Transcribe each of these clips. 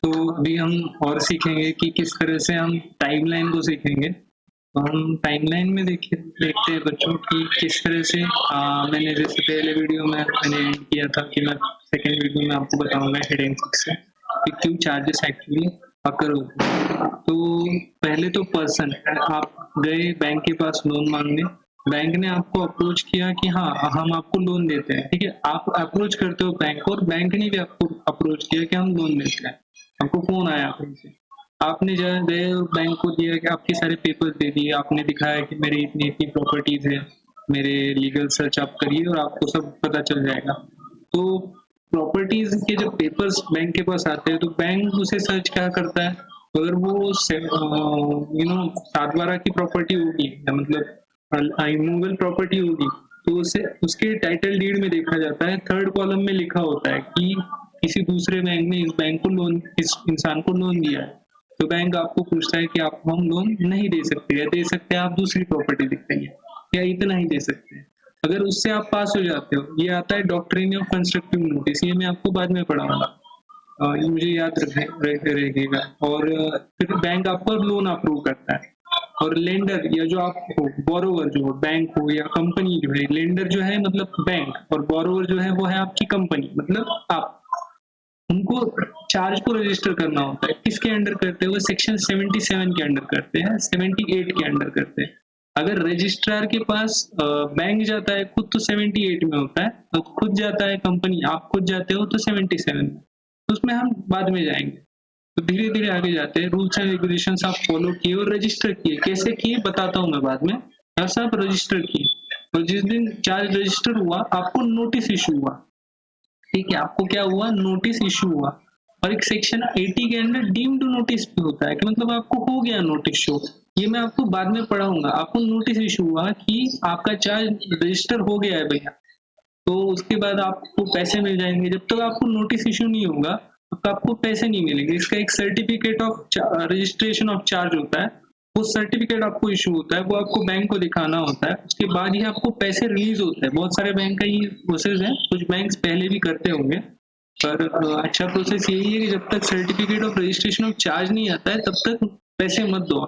तो अभी हम और सीखेंगे कि किस तरह से हम टाइमलाइन को सीखेंगे। तो हम टाइमलाइन में देखते हैं बच्चों कि किस तरह से मैंने जैसे पहले वीडियो में मैंने एंड किया था कि मैं सेकंड वीडियो में आपको बताऊंगा हेड एंड से कि क्यों चार्जेस एक्चुअली अकर होते हैं। तो पहले तो पर्सन आप गए बैंक के पास लोन मांगने, बैंक ने आपको अप्रोच किया कि हाँ हम आपको लोन देते हैं, ठीक है। आप अप्रोच करते हो बैंक को और बैंक ने भी आपको अप्रोच किया कि हम लोन देते हैं। आपको फोन आया कहीं से, आपने गए और बैंक को दिया कि आपके सारे पेपर्स दे दिए, आपने दिखाया कि मेरी इतनी इतनी प्रॉपर्टीज है, मेरे लीगल सर्च आप करिए और आपको सब पता चल जाएगा। तो प्रॉपर्टीज के जब पेपर्स बैंक के पास आते हैं तो बैंक उसे सर्च क्या करता है, अगर वो 7/12 की प्रॉपर्टी होगी या मतलब इमूवेबल प्रॉपर्टी होगी तो उसे उसके टाइटल डीड में देखा जाता है, थर्ड कॉलम में लिखा होता है कि किसी दूसरे बैंक ने इस बैंक को लोन, इस इंसान को लोन दिया है। तो बैंक आपको पूछता है कि आपको हम लोन नहीं दे सकते, या दे सकते हैं आप दूसरी प्रॉपर्टी दिखाइए, या इतना ही दे सकते हैं। अगर उससे आप पास हो जाते हो, ये आता है डॉक्ट्रिन ऑफ कंस्ट्रक्टिव नोटिस, ये मैं आपको बाद में पढ़ाऊंगा, ये मुझे याद रहेगा। और फिर बैंक आपको लोन अप्रूव करता है। और लेंडर या जो आप हो, बोरोवर जो हो, बैंक हो या कंपनी जो है, लेंडर जो है मतलब बैंक और बोरोवर जो है वो है आपकी कंपनी मतलब आप, उनको चार्ज को रजिस्टर करना होता है। किसके अंडर करते हैं वो? सेक्शन 77 के अंडर करते हैं, 78 के अंडर करते हैं। अगर रजिस्ट्रार के पास बैंक जाता है खुद तो 78 में होता है, तो खुद जाता है कंपनी, आप खुद जाते हो तो 77 में। तो उसमें हम बाद में जाएंगे। तो धीरे धीरे आगे जाते हैं। रूल्स एंड रेगुलेशन आप फॉलो किए और रजिस्टर किए, कैसे किए बताता हूँ मैं बाद में। ऐसा आप रजिस्टर किए और जिस दिन चार्ज रजिस्टर हुआ आपको नोटिस इशू हुआ, ठीक है। आपको क्या हुआ? नोटिस इशू हुआ। और एक सेक्शन 80 के अंदर डीम्ड नोटिस भी होता है कि मतलब आपको हो गया नोटिस शो, ये मैं आपको बाद में पढ़ाऊंगा। आपको नोटिस इशू हुआ कि आपका चार्ज रजिस्टर हो गया है भैया, तो उसके बाद आपको पैसे मिल जाएंगे। जब तक आपको नोटिस इशू नहीं होगा तब आपको पैसे नहीं मिलेंगे। इसका एक certificate of registration of charge होता है, वो सर्टिफिकेट आपको इशू होता है, वो आपको बैंक को दिखाना होता है, उसके बाद ही आपको पैसे रिलीज होते हैं। बहुत सारे बैंक का ये प्रोसेस है, कुछ बैंक पहले भी करते होंगे, पर अच्छा प्रोसेस यही है कि जब तक certificate of registration of charge नहीं आता है तब तक पैसे मत दो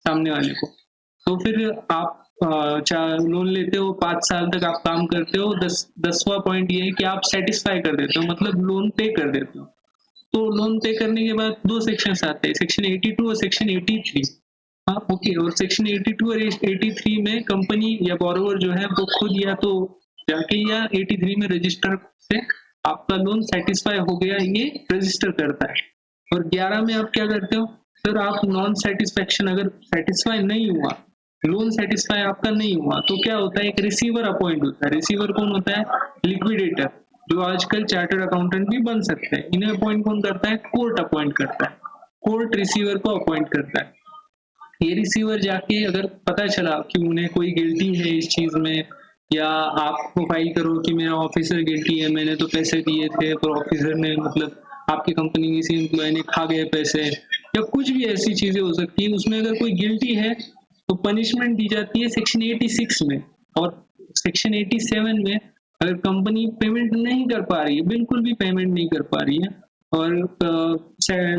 सामने वाले को। तो फिर आप लोन लेते हो, 5 साल तक आप काम करते हो। 10वां पॉइंट ये है कि आप सेटिस्फाई कर देते हो, मतलब लोन पे कर देते हो। तो लोन पे करने के बाद 2 सेक्शंस आते हैं, सेक्शन 82 और सेक्शन 83। हाँ ओके। और सेक्शन 82 और 83 में कंपनी या बोरोवर जो है वो खुद या तो जाके या 83 में रजिस्टर से आपका लोन सेटिस्फाई हो गया ये रजिस्टर करता है। और 11 में आप क्या करते हो? सर आप नॉन सेटिस्फेक्शन, अगर सेटिस्फाई नहीं हुआ, लोन सेटिस्फाई आपका नहीं हुआ, तो क्या होता है? एक रिसीवर अपॉइंट होता है। रिसीवर कौन होता है? लिक्विडेटर, जो आजकल चार्टर्ड अकाउंटेंट भी बन सकते हैं। इन्हें अपॉइंट कौन करता है? कोर्ट अपॉइंट करता है। कोर्ट रिसीवर को अपॉइंट करता है। ये रिसीवर जाके अगर पता चला कि उन्हें कोई गिल्टी है इस चीज में, या आपको फाइल करो कि मेरा ऑफिसर गिल्टी है, मैंने तो पैसे दिए थे पर ऑफिसर ने मतलब आपकी कंपनी किसी एम्प्लॉय ने खा गए पैसे, या कुछ भी ऐसी चीजें हो सकती है, उसमें अगर कोई गिल्टी है तो पनिशमेंट दी जाती है सेक्शन 86 में। और सेक्शन 87 में अगर कंपनी पेमेंट नहीं कर पा रही है, बिल्कुल भी पेमेंट नहीं कर पा रही है, और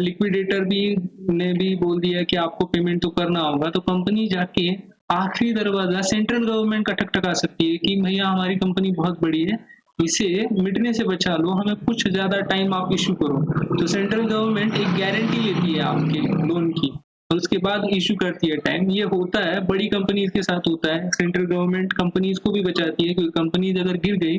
लिक्विडेटर भी ने भी बोल दिया कि आपको पेमेंट तो करना होगा, तो कंपनी जाके आखिरी दरवाजा सेंट्रल गवर्नमेंट का ठकठका सकती है कि भैया हमारी कंपनी बहुत बड़ी है, इसे मिटने से बचा लो, हमें कुछ ज्यादा टाइम आप इशू करो। तो सेंट्रल गवर्नमेंट एक गारंटी लेती है आपके लोन की और उसके बाद इशू करती है टाइम। ये होता है बड़ी कंपनीज के साथ होता है। सेंट्रल गवर्नमेंट कंपनीज को भी बचाती है, क्योंकि कंपनीज अगर गिर गई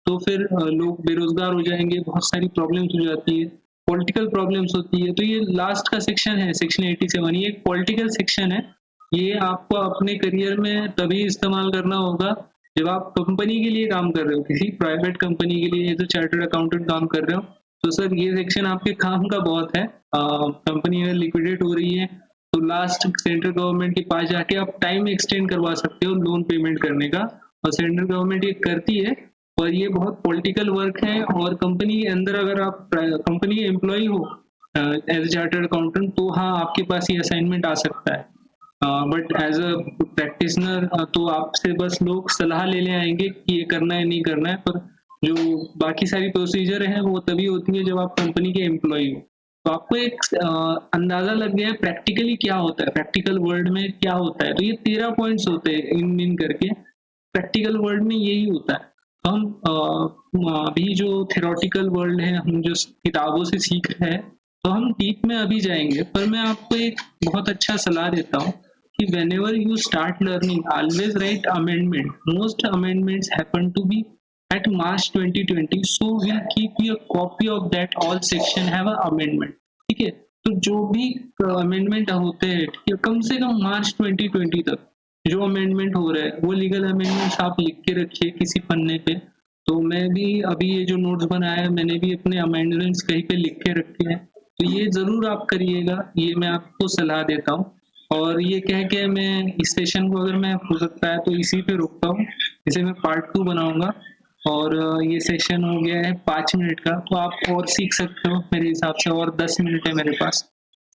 तो फिर लोग बेरोजगार हो जाएंगे, बहुत सारी प्रॉब्लम्स हो जाती है, पॉलिटिकल प्रॉब्लम्स होती है। तो ये लास्ट का सेक्शन है सेक्शन 87, ये एक पॉलिटिकल सेक्शन है। ये आपको अपने करियर में तभी इस्तेमाल करना होगा जब आप कंपनी के लिए काम कर रहे हो, किसी प्राइवेट कंपनी के लिए, तो चार्टर्ड अकाउंटेंट काम कर रहे हो। तो सर ये सेक्शन आपके काम का बहुत है। कंपनी अगर लिक्विडेट हो रही है तो लास्ट सेंट्रल गवर्नमेंट के पास जाके आप टाइम एक्सटेंड करवा सकते हो लोन पेमेंट करने का, और सेंट्रल गवर्नमेंट ये करती है। और ये बहुत पॉलिटिकल वर्क है, और कंपनी के अंदर अगर आप कंपनी के एम्प्लॉय हो एज ए चार्टर्ड अकाउंटेंट तो हाँ आपके पास ये असाइनमेंट आ सकता है। बट एज अ प्रैक्टिशनर तो आपसे बस लोग सलाह ले आएंगे कि ये करना है नहीं करना है, पर जो बाकी सारी प्रोसीजर है वो तभी होती है जब आप कंपनी के एम्प्लॉय हो। तो आपको एक अंदाजा लग गया है प्रैक्टिकली क्या होता है, प्रैक्टिकल वर्ल्ड में क्या होता है। तो ये 13 पॉइंट्स होते हैं इन इन करके, प्रैक्टिकल वर्ल्ड में यही होता है। तो हम अभी जो थ्योरेटिकल वर्ल्ड है, हम जो किताबों से सीख रहे हैं, तो हम डीप में अभी जाएंगे। पर मैं आपको एक बहुत अच्छा सलाह देता हूँ कि whenever you start learning, always write amendment. Most amendments happen to be at March 2020, so we'll keep you a copy of that. All section have a amendment. ठीक है, तो जो भी अमेंडमेंट होते हैं, ठीक है, कम से कम मार्च 2020 तक जो अमेंडमेंट हो रहा है वो लीगल अमेंडमेंट्स आप लिख के रखिए किसी पन्ने पे। तो मैं भी अभी ये जो नोट्स बनाया है, मैंने भी अपने अमेंडमेंट्स कहीं पे लिख के रखे हैं, तो ये जरूर आप करिएगा, ये मैं आपको सलाह देता हूँ। और ये कह के मैं इस सेशन को, अगर मैं हो सकता है तो इसी पे रुकता हूँ, इसे मैं पार्ट 2 बनाऊंगा। और ये सेशन हो गया है 5 मिनट का, तो आप और सीख सकते हो मेरे हिसाब से, और 10 मिनट है मेरे पास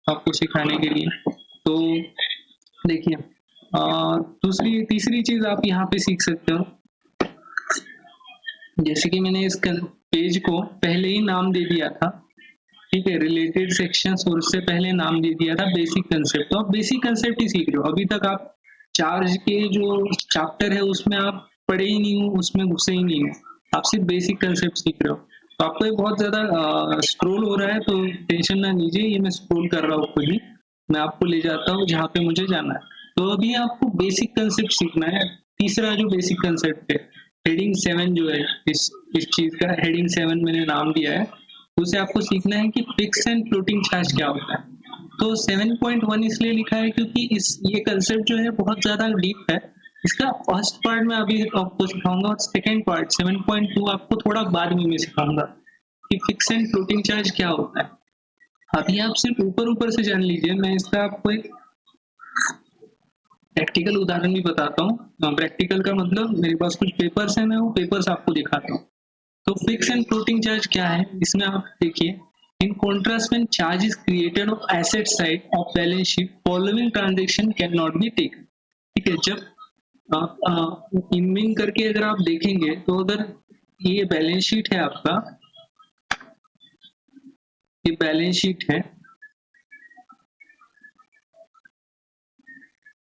आपको सिखाने के लिए। तो देखिए, तीसरी चीज आप यहाँ पे सीख सकते हो, जैसे कि मैंने इस पेज को पहले ही नाम दे दिया था, ठीक है, रिलेटेड सेक्शंस, और उससे पहले नाम दे दिया था बेसिक कंसेप्ट। तो आप बेसिक कंसेप्ट ही सीख रहे हो, अभी तक आप चार्ज के जो चैप्टर है उसमें आप पढ़े ही नहीं हो, उसमें घुसे ही नहीं हो, आप सिर्फ बेसिक कंसेप्ट सीख रहे हो। तो आपको ये बहुत ज्यादा स्क्रोल हो रहा है, तो टेंशन ना लीजिए, ये मैं स्क्रोल कर रहा हूँ खुद ही, मैं आपको ले जाता हूँ जहाँ पे मुझे जाना है। तो अभी आपको बेसिक कंसेप्ट सीखना है। तीसरा जो बेसिक कंसेप्ट है, हेडिंग 7 जो है, इस चीज का हेडिंग 7 मैंने नाम दिया है, उसे आपको सीखना है कि फिक्स एंड फ्लोटिंग चार्ज क्या होता है। तो 7.1 इसलिए लिखा है क्योंकि ये कंसेप्ट जो है बहुत ज्यादा डीप है। इसका फर्स्ट पार्ट मैं अभी आपको सिखाऊंगा, और सेकंड पार्ट 7.2 आपको थोड़ा बाद में मैं सिखाऊंगा कि फिक्स एंड फ्लोटिंग चार्ज क्या होता है। अभी आप सिर्फ ऊपर से जान लीजिए, मैं इसका आपको एक प्रैक्टिकल उदाहरण भी बताता हूँ। प्रैक्टिकल का मतलब, मेरे पास कुछ पेपर्स हैं, मैं वो पेपर्स आपको दिखाता हूँ। तो फिक्स एंड फ्लोटिंग चार्ज क्या है, इसमें आप देखिए, in contrast when charge is created of asset side of balance sheet, following transaction can not be taken. ठीक है, जब आप इनमिन करके अगर आप देखेंगे, तो अगर ये बैलेंस शीट है आपका, ये बैलेंस शीट है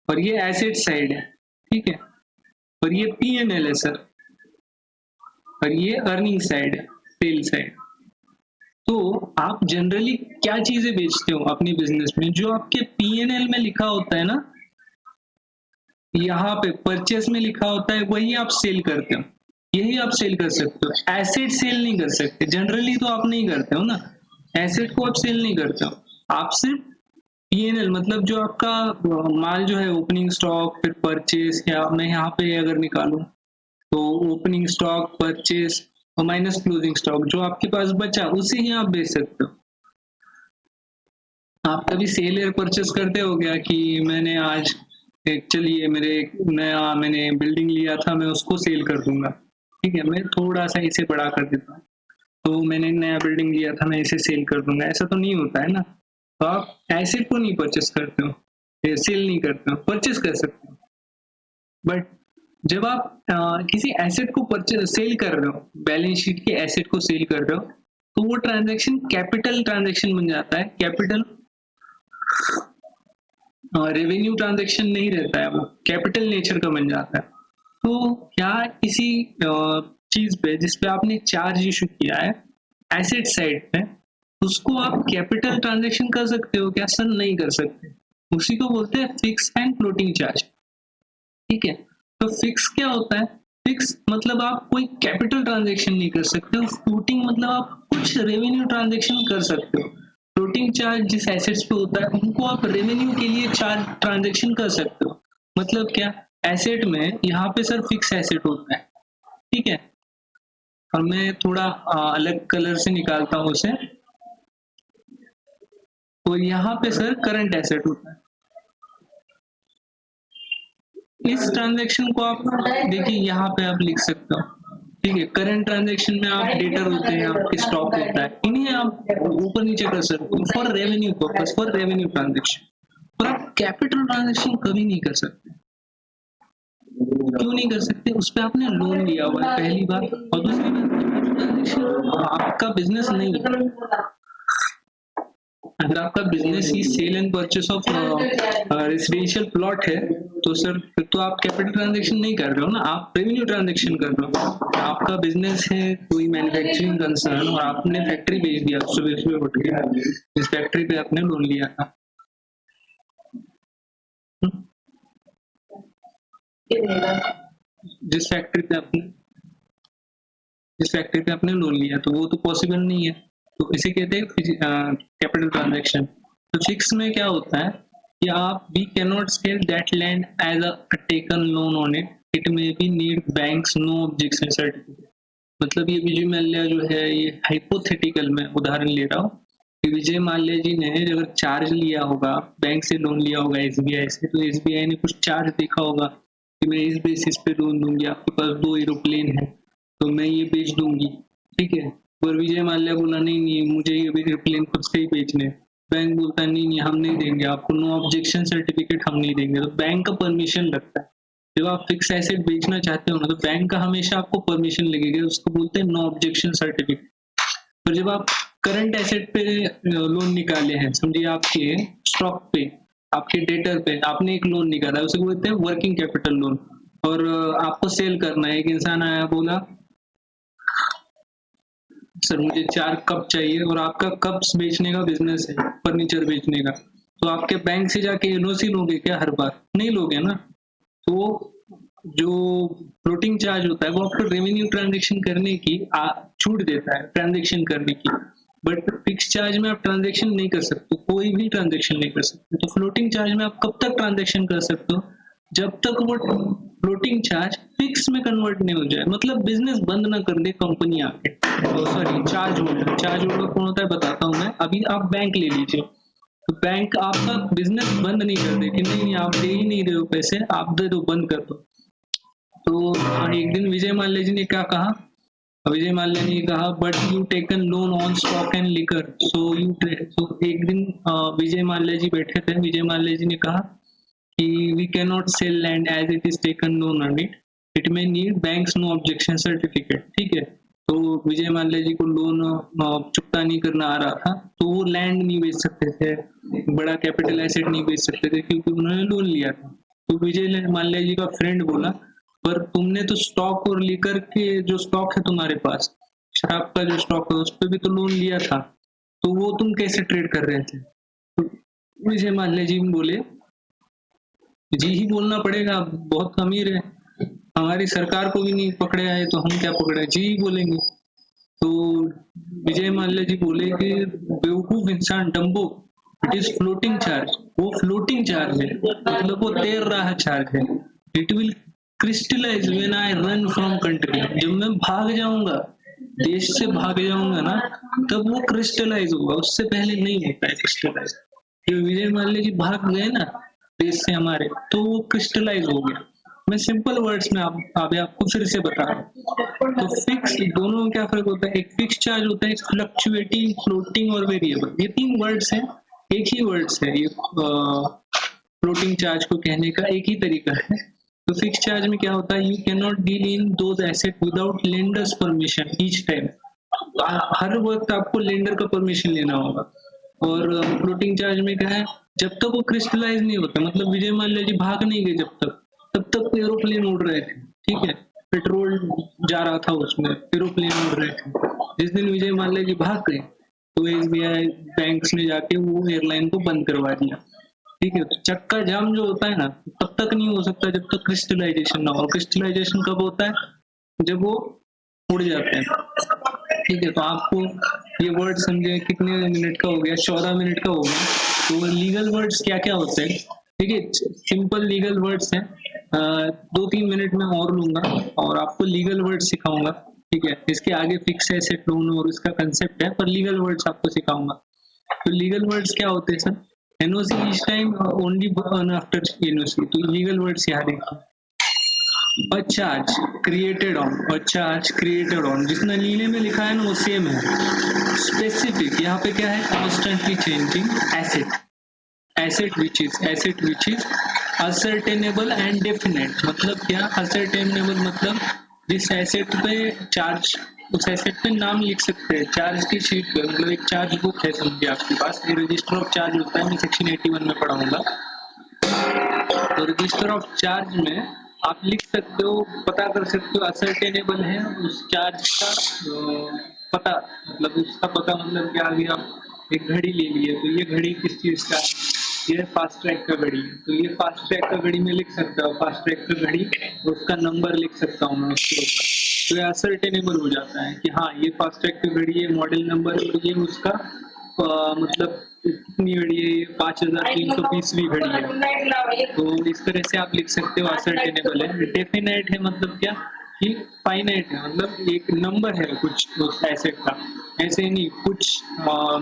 और ये एसेट साइड है, ठीक है, और ये P&L है सर, और ये अर्निंग साइड है, सेल साइड। तो आप जनरली क्या चीजें बेचते हो अपनी बिजनेस में, जो आपके P&L में लिखा होता है ना, यहाँ पे परचेस में लिखा होता है, वही आप सेल करते हो, यही आप सेल कर सकते हो। एसेट सेल नहीं कर सकते, जनरली तो आप नहीं करते हो ना, एसेट को आप सेल नहीं करते हो, आप सिर्फ P&L, मतलब जो आपका माल जो है, ओपनिंग स्टॉक, फिर परचेस, या मैं यहाँ पे अगर निकालूं तो ओपनिंग स्टॉक, परचेस और माइनस क्लोजिंग स्टॉक, जो आपके पास बचा उसे ही आप बेच सकते हो। आप कभी सेल या परचेस करते हो क्या कि मैंने आज चलिए मैंने बिल्डिंग लिया था, मैं उसको सेल कर दूंगा, ठीक है, मैं थोड़ा सा इसे बड़ा कर देता हूँ, तो मैंने नया बिल्डिंग लिया था, मैं इसे सेल कर दूंगा, ऐसा तो नहीं होता है ना। तो आप एसेट को नहीं परचेस करते हो, सेल नहीं करते हो, परचेस कर सकते हो। बट जब आप किसी एसेट को परचेस सेल कर रहे हो, बैलेंस शीट के एसेट को सेल कर रहे हो, तो वो ट्रांजैक्शन कैपिटल ट्रांजैक्शन बन जाता है, कैपिटल रेवेन्यू ट्रांजैक्शन नहीं रहता है, वो कैपिटल नेचर का बन जाता है। तो क्या किसी चीज पे जिसपे आपने चार्ज इशू किया है एसेट साइड पे, उसको आप कैपिटल ट्रांजैक्शन कर सकते हो क्या? सर नहीं कर सकते, उसी को बोलते हैं फिक्स एंड फ्लोटिंग चार्ज, ठीक है। तो फिक्स क्या होता है? फिक्स मतलब आप कोई कैपिटल ट्रांजैक्शन नहीं कर सकते हो, फ्लोटिंग मतलब आप कुछ रेवेन्यू ट्रांजैक्शन कर सकते हो। फ्लोटिंग चार्ज जिस एसेट्स पे होता है उनको आप रेवेन्यू के लिए चार्ज ट्रांजैक्शन कर सकते हो। मतलब क्या, एसेट में यहाँ पे सर फिक्स एसेट होता है, ठीक है, और मैं थोड़ा अलग कलर से निकालता हूँ उसे, तो यहाँ पे सर करंट एसेट होता है। इस ट्रांजैक्शन को आप देखिए, यहाँ पे आप लिख सकते हो, ठीक है, करंट ट्रांजैक्शन में आप डेटर होते हैं, आपके स्टॉक होता है, इन्हें आप ऊपर नीचे कर सकते हो for revenue purpose, for revenue transaction. पर आप कैपिटल ट्रांजैक्शन कभी नहीं कर सकते। क्यों नहीं कर सकते? उस पर आपने लोन लिया हुआ है, पहली बात, और दूसरी बात, आपका बिजनेस नहीं है, अगर आपका बिजनेस ही sale and purchase of residential plot है तो सर फिर तो आप कैपिटल ट्रांजैक्शन नहीं कर रहे हो ना, आप रेवेन्यू ट्रांजैक्शन कर रहे हो। आपका बिजनेस है कोई मैन्युफैक्चरिंग कंसर्न और आपने फैक्ट्री भेज दिया सुबह सुबह उठ के, इस फैक्ट्री पे आपने लोन लिया था, जिस फैक्ट्री पे आपने लोन लिया तो वो तो पॉसिबल नहीं है, तो इसे कहते हैं कैपिटल ट्रांजैक्शन। तो फिक्स में क्या होता है कि आप we can not sell that land as a taken loan on it, it may be need banks no objection certificate. मतलब ये विजय माल्या जो है ये हाइपोथेटिकल में उदाहरण ले रहा हूँ कि विजय माल्या जी ने अगर चार्ज लिया होगा, बैंक से लोन लिया होगा एसबीआई से, तो एसबीआई ने कुछ चार्ज देखा होगा कि मैं इस बेसिस पे लोन दूंगी, आपके पास 2 एरोप्लेन है तो मैं ये बेच दूंगी, ठीक है। पर विजय माल्या बोला नहीं नहीं मुझे ये एरोप्लेन खुद से ही बेचने, बैंक बोलता है नहीं नहीं हम नहीं देंगे आपको, नो ऑब्जेक्शन सर्टिफिकेट हम नहीं देंगे, तो बैंक का परमिशन लगता है। जब आप फिक्स एसेट बेचना चाहते हो ना तो बैंक का हमेशा आपको परमिशन लगेगा, उसको बोलते हैं नो ऑब्जेक्शन सर्टिफिकेट। पर जब आप करंट एसेट पे लोन निकाले हैं, समझिए आपके स्टॉक पे, आपके डेटर पे आपने एक लोन निकाला, उसे बोलते हैं वर्किंग कैपिटल लोन, और आपको सेल करना है, एक इंसान आया बोला सर मुझे 4 कप चाहिए और आपका कप्स बेचने का बिजनेस है, फर्नीचर बेचने का, तो आपके बैंक से जाके एनओसी लोगे क्या हर बार? नहीं लोगे ना। तो जो फ्लोटिंग चार्ज होता है वो आपको रेवेन्यू ट्रांजैक्शन करने की छूट देता है, ट्रांजैक्शन करने की, बट फिक्स चार्ज में आप ट्रांजैक्शन नहीं कर सकते, कोई भी ट्रांजैक्शन नहीं कर सकते। तो फ्लोटिंग चार्ज में आप कब तक ट्रांजैक्शन कर सकते हो? जब तक वो फ्लोटिंग चार्ज फिक्स में कन्वर्ट नहीं हो जाए, मतलब बिजनेस बंद ना कर दे कंपनी आके। सॉरी, चार्ज होल्डर कौन होता है बताता हूँ मैं। अभी आप बैंक ले लीजिए, तो बैंक आपका बिजनेस बंद नहीं कर दे कि नहीं आप दे ही नहीं रहे हो पैसे, आप दे दो, बंद कर दो। तो एक दिन विजय माल्या जी ने क्या कहा, विजय माल्या ने कहा but you taken loan on stock and liquor so you trade. तो एक दिन विजय माल्या जी बैठे थे, विजय माल्या जी ने कहा कि we can not sell land as it is taken loan on it, it may need banks no objection certificate, ठीक है। तो विजय माल्या जी को लोन चुकता नहीं करना आ रहा था, तो वो लैंड नहीं बेच सकते थे, बड़ा कैपिटल एसेट नहीं बेच सकते थे क्योंकि उन्होंने लोन लिया था। तो विजय माल्या जी का फ्रेंड बोला पर तुमने तो स्टॉक और लिकर के जो स्टॉक है तुम्हारे पास, शराब का जो स्टॉक है उस पर भी तो लोन लिया था, तो वो तुम कैसे ट्रेड कर रहे थे? तो विजय माल्या जी बोले जी ही बोलना पड़ेगा, बहुत अमीर है, हमारी सरकार को भी नहीं पकड़े आए तो हम क्या पकड़े, जी ही बोलेंगे। तो विजय माल्या जी बोले कि बेवकूफ इंसान, dumbo, it is floating charge, वो फ्लोटिंग चार्ज है, मतलब वो तैर रहा चार्ज है, it will crystallize when I run from country, जब मैं भाग जाऊंगा, देश से भाग जाऊंगा ना, तब वो क्रिस्टलाइज होगा, उससे पहले नहीं होता है क्रिस्टलाइज। विजय माल्या जी भाग गए ना देश से हमारे, तो वो क्रिस्टलाइज हो गया। मैं सिंपल वर्ड्स में आपको फिर से बता रहा हूँ। तो फिक्स, दोनों में क्या फर्क होता है? एक फिक्स चार्ज होता है, फ्लक्चुएटिंग, फ्लोटिंग और वेरिएबल, ये 3 वर्ड्स हैं, एक ही वर्ड्स है ये, फ्लोटिंग चार्ज को कहने का एक ही तरीका है। तो फिक्स चार्ज में क्या होता है, you can not deal in those asset without lenders permission each time, हर वक्त आपको लेंडर का परमिशन लेना होगा। और फ्लोटिंग चार्ज में क्या है, जब तक वो क्रिस्टलाइज नहीं होता, मतलब विजय माल्या जी भाग नहीं गए जब तक, तब तक एरोप्लेन उड़ रहे थे, ठीक है, पेट्रोल जा रहा था उसमें, एरोप्लेन उड़ रहे थे। जिस दिन विजय माल्या जी भाग गए तो एसबीआई बैंक्स ने जाके वो एयरलाइन को बंद करवा दिया, ठीक है। तो चक्का जाम जो होता है ना, तब तक नहीं हो सकता जब तक क्रिस्टलाइजेशन ना हो। क्रिस्टलाइजेशन कब होता है? जब वो उड़ जाते हैं, ठीक है। तो आपको ये वर्ड समझे, कितने मिनट का हो गया? 14 मिनट का हो गया। तो लीगल वर्ड्स क्या क्या होते हैं, ठीक है, सिंपल लीगल वर्ड्स हैं, 2-3 मिनट में और लूंगा और आपको लीगल वर्ड सिखाऊंगा, ठीक है। इसके आगे फिक्स एसेट लोन और इसका कंसेप्ट है, पर लीगल वर्ड्स आपको सिखाऊंगा। तो लीगल वर्ड्स क्या होते हैं sir? NOC each time only after NOC. तो लीगल वर्ड्स यहाँ देखिए, A charge created on, जितना नीले में लिखा है ना वो सेम है। स्पेसिफिक, यहाँ पे क्या है? Constantly changing asset which is ascertainable and definite. मतलब क्या असर्टेनेबल? मतलब जिस एसेट पे चार्ज उस एसेट पे नाम लिख सकते हैं चार्ज की शीट पे, मतलब एक चार्ज बुक है समझिए आपके पास, ये रजिस्टर ऑफ चार्ज होता है, मैं सेक्शन 81 में पढ़ाऊंगा। तो रजिस्टर ऑफ चार्ज में आप लिख सकते हो, पता कर सकते हो असर्टेनेबल है उस चार्ज का पता, मतलब उसका पता मतलब क्या, अभी आप एक घड़ी ले लिए तो ये घड़ी किस चीज का, ये फास्ट ट्रैक का घड़ी है, तो ये फास्ट ट्रैक का घड़ी में लिख सकता हूँ, फास्ट ट्रैक का घड़ी, उसका नंबर लिख सकता हूँ मैं उसके ऊपर, तो ये असर्टेनेबल हो जाता है कि हाँ ये फास्ट ट्रैक का घड़ी है, मॉडल नंबर है, ये उसका मतलब कितनी घड़ी है, ये 5320वीं घड़ी है। तो इस तरह से आप लिख सकते हो असर्टेनेबल है। डेफिनेट है मतलब क्या कि फाइनाइट है, मतलब एक नंबर है कुछ उस एसेट का, ऐसे नहीं कुछ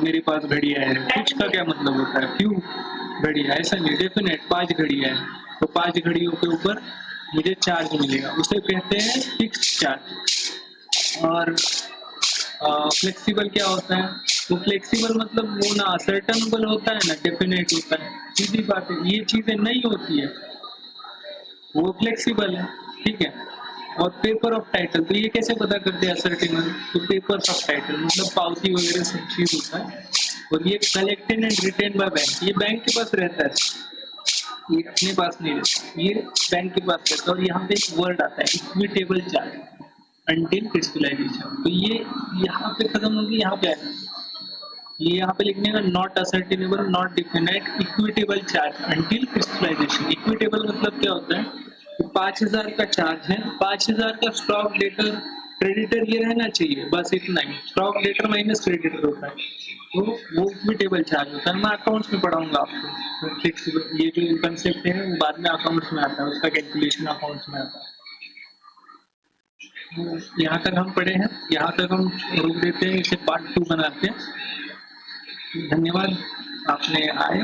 मेरे पास घड़ियां है, कुछ का क्या मतलब होता है फ्यू घड़ियां, ऐसा नहीं, डेफिनेट 5 घड़ियां है, तो 5 घड़ियों के ऊपर मुझे चार्ज मिलेगा, उसे कहते हैं फिक्स्ड चार्ज। और फ्लेक्सिबल क्या होता है, तो फ्लेक्सिबल मतलब वो ना असर्टेनेबल होता है ना डेफिनेट होता है, सीधी बात है, ये चीजें नहीं होती है वो फ्लेक्सिबल है, ठीक है। और पेपर ऑफ टाइटल, तो ये कैसे पता करते हैं असर्टेनेबल, तो पेपर ऑफ टाइटल मतलब पावती वगैरह सब चीज होता है, और ये collected and written by bank, ये बैंक के पास रहता है, ये अपने पास नहीं रहता, ये बैंक के पास रहता है। और यहाँ पे एक वर्ड आता है इक्विटेबल चार्ज अंटिल क्रिस्टलाइजेशन, तो ये यहाँ पे खत्म होगी, यहाँ पे आएगा, ये यहाँ पे लिखने का not ascertainable not definite equitable charge until crystallization. Equitable मतलब क्या होता है, 5000 का चार्ज है, 5000 का स्टॉक डेटर क्रेडिटर ये रहना चाहिए, बस इतना ही, स्टॉक डेटर माइनस क्रेडिटर होता है, तो वो इक्विटेबल चार्ज होता है। मैं अकाउंट्स में पढ़ाऊंगा आपको, फ्लेक्सिबल ये जो कंसेप्ट है वो बाद में अकाउंट्स में आता है, उसका कैलकुलेशन अकाउंट्स में आता है। यहाँ तक हम पढ़े हैं, यहाँ तक हम रोक देते हैं, इसे पार्ट 2 बनाते हैं। धन्यवाद आपने आए।